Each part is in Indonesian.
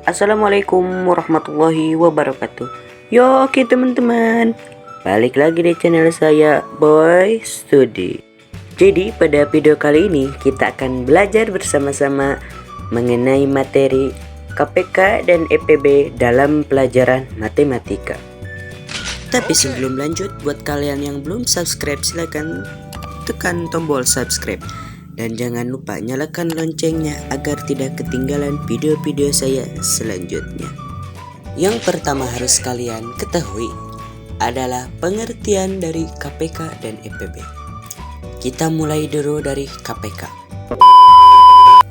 Assalamualaikum warahmatullahi wabarakatuh. Yo oke teman-teman, balik lagi di channel saya Boy Study. Jadi pada video kali ini kita akan belajar bersama-sama mengenai materi KPK dan EPB dalam pelajaran matematika. Tapi sebelum lanjut, buat kalian yang belum subscribe silahkan tekan tombol subscribe. Dan jangan lupa nyalakan loncengnya agar tidak ketinggalan video-video saya selanjutnya. Yang pertama harus kalian ketahui adalah pengertian dari KPK dan EPB. Kita mulai dulu dari KPK.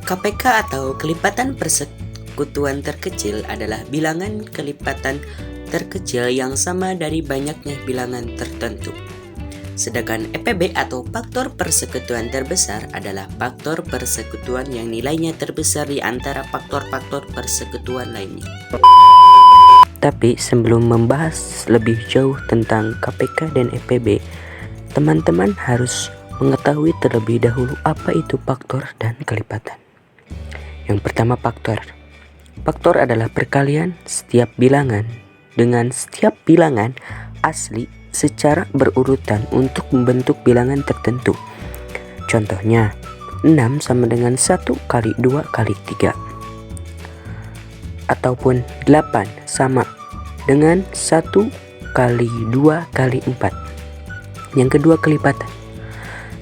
KPK atau kelipatan persekutuan terkecil adalah bilangan kelipatan terkecil yang sama dari banyaknya bilangan tertentu. Sedangkan EPB atau faktor persekutuan terbesar adalah faktor persekutuan yang nilainya terbesar di antara faktor-faktor persekutuan lainnya. Tapi sebelum membahas lebih jauh tentang KPK dan EPB, teman-teman harus mengetahui terlebih dahulu apa itu faktor dan kelipatan. Yang pertama faktor. Faktor adalah perkalian setiap bilangan dengan setiap bilangan asli secara berurutan untuk membentuk bilangan tertentu. Contohnya 6 sama dengan 1 kali 2 kali 3, ataupun 8 sama dengan 1 kali 2 kali 4. Yang kedua kelipatan.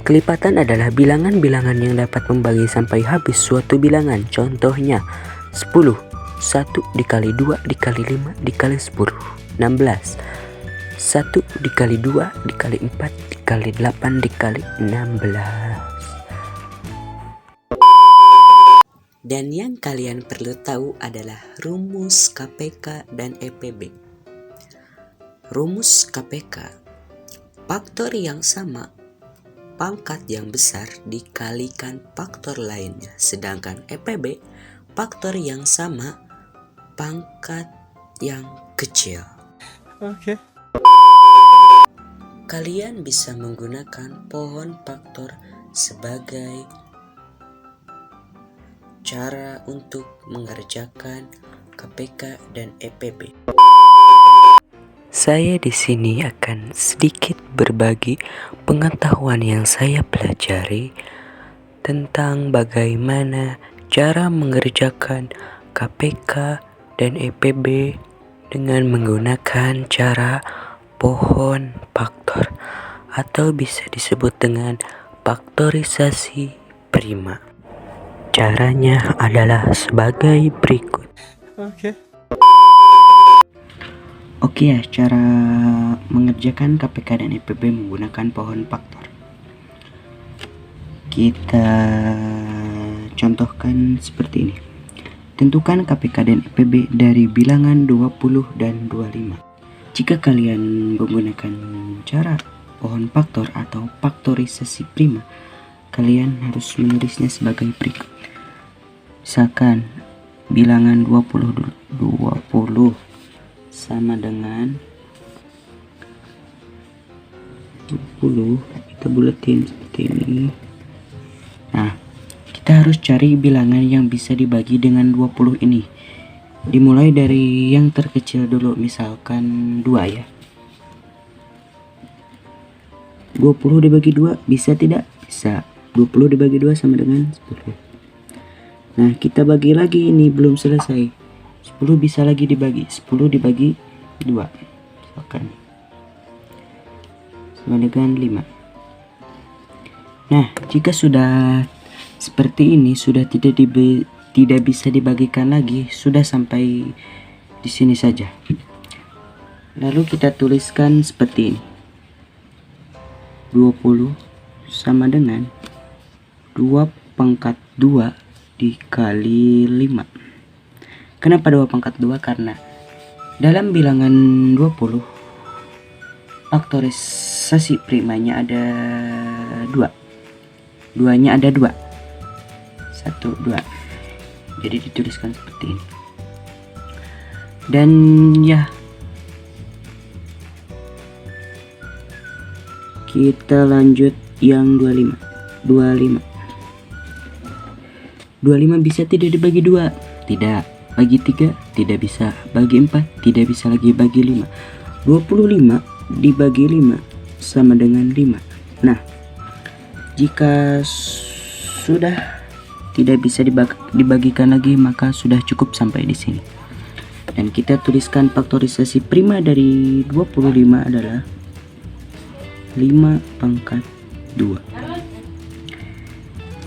Kelipatan adalah bilangan-bilangan yang dapat membagi sampai habis suatu bilangan. Contohnya 10, 1 dikali 2 dikali 5 dikali 10, 16. 1 dikali 2 dikali 4 dikali 8 dikali 16. Dan yang kalian perlu tahu adalah rumus KPK dan EPB. Rumus KPK: faktor yang sama pangkat yang besar dikalikan faktor lainnya. Sedangkan EPB, faktor yang sama pangkat yang kecil. Oke. Kalian bisa menggunakan pohon faktor sebagai cara untuk mengerjakan KPK dan EPB. Saya di sini akan sedikit berbagi pengetahuan yang saya pelajari tentang bagaimana cara mengerjakan KPK dan EPB dengan menggunakan cara pohon faktor atau bisa disebut dengan faktorisasi prima. Caranya adalah sebagai berikut. Oke ya, cara mengerjakan KPK dan EPB menggunakan pohon faktor. Kita contohkan seperti ini. Tentukan KPK dan EPB dari bilangan 20 dan 25. Jika kalian menggunakan cara pohon faktor atau faktorisasi prima, kalian harus menulisnya sebagai berikut. Misalkan bilangan 20 sama dengan 20, kita buletin seperti ini. Nah, kita harus cari bilangan yang bisa dibagi dengan 20 ini. Dimulai dari yang terkecil dulu, misalkan 2 ya. 20 dibagi 2 bisa tidak? Bisa. 20 dibagi 2 sama dengan 10. Nah, kita bagi lagi, ini belum selesai. 10 bisa lagi dibagi. 10 dibagi 2 misalkan sama dengan 5. Nah, jika sudah seperti ini, sudah tidak bisa dibagikan lagi, sudah sampai di sini saja. Lalu kita tuliskan seperti ini. 20 sama dengan 2 pangkat 2 dikali 5. Kenapa 2 pangkat 2? Karena dalam bilangan 20 faktorisasi primanya ada 2. Duanya ada 2. 1, 2. Jadi dituliskan seperti ini. Dan ya, kita lanjut yang 25. 25 bisa tidak dibagi 2? Tidak. Bagi 3? tidak bisa bagi 4, tidak bisa lagi bagi 5. 25 dibagi 5 sama dengan 5. Nah, jika sudah tidak bisa dibagikan lagi, maka sudah cukup sampai di sini. Dan kita tuliskan faktorisasi prima dari 25 adalah 5 pangkat 2.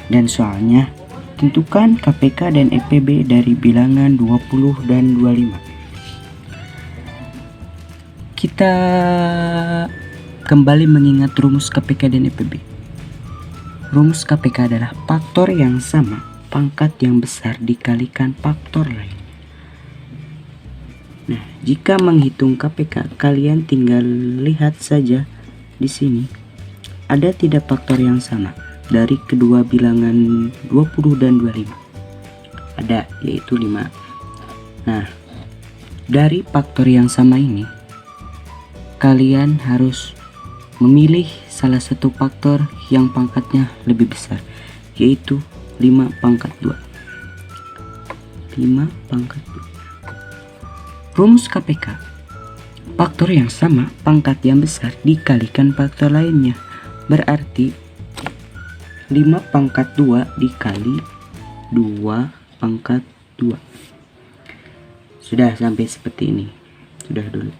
Dan soalnya, tentukan KPK dan EPB dari bilangan 20 dan 25. Kita kembali mengingat rumus KPK dan EPB. Rumus KPK adalah faktor yang sama pangkat yang besar dikalikan faktor lain. Nah, jika menghitung KPK, kalian tinggal lihat saja di sini. Ada tidak faktor yang sama dari kedua bilangan 20 dan 25? Ada, yaitu 5. Nah, dari faktor yang sama ini, kalian harus memilih salah satu faktor yang pangkatnya lebih besar, yaitu 5 pangkat 2. 5 pangkat 2. Rumus KPK, faktor yang sama pangkat yang besar dikalikan faktor lainnya, berarti 5 pangkat 2 dikali 2 pangkat 2. Sudah sampai seperti ini, sudah dulu.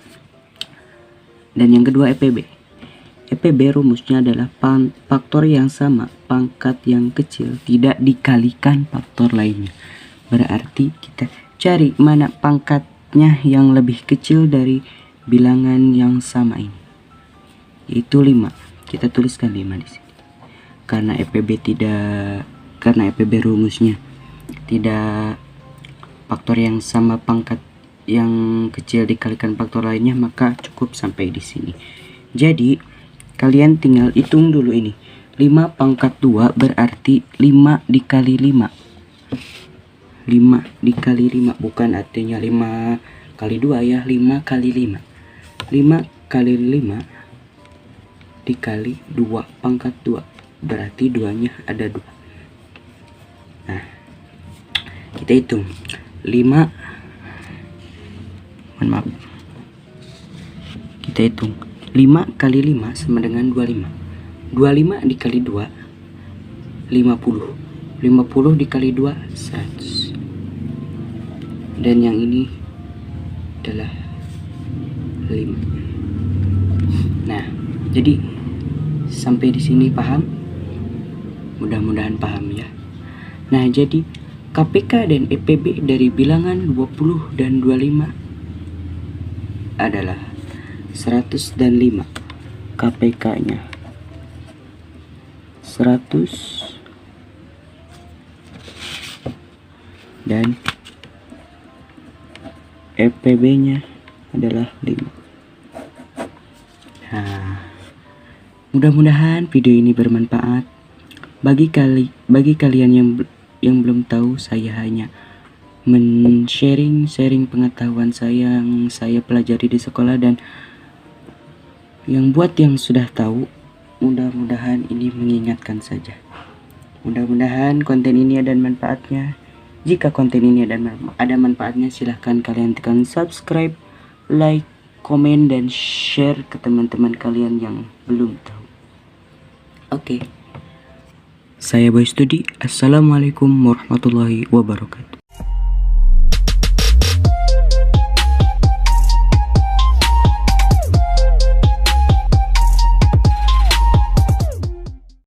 Dan yang kedua EPB. EPB rumusnya adalah faktor yang sama pangkat yang kecil tidak dikalikan faktor lainnya, berarti kita cari mana pangkat yang lebih kecil dari bilangan yang sama ini, yaitu 5. Kita tuliskan 5 di sini. Karena EPB rumusnya tidak faktor yang sama pangkat yang kecil dikalikan faktor lainnya, maka cukup sampai di sini. Jadi kalian tinggal hitung dulu ini. 5 pangkat 2 berarti 5 dikali 5. 5 dikali 5, bukan artinya 5 kali 2 ya, 5 kali 5. 5 kali 5 dikali 2 pangkat 2, berarti 2-nya ada 2. Nah, kita hitung 5, kita hitung 5 kali 5 sama dengan 25. 25 dikali 2 50. 50 dikali 2 100. Dan yang ini adalah 5. Nah, jadi sampai di sini paham? Mudah-mudahan paham ya. Nah, jadi KPK dan EPB dari bilangan 20 dan 25 adalah 100 dan 5. KPK-nya 100 dan EPB-nya adalah 5. Nah, mudah-mudahan video ini bermanfaat bagi kalian yang belum tahu. Saya hanya sharing pengetahuan saya yang saya pelajari di sekolah, dan yang buat yang sudah tahu, mudah-mudahan ini mengingatkan saja. Mudah-mudahan konten ini ada manfaatnya. Jika konten ini ada manfaatnya, silahkan kalian tekan subscribe, like, komen, dan share ke teman-teman kalian yang belum tahu. Oke. Saya Boy Studi. Assalamualaikum warahmatullahi wabarakatuh.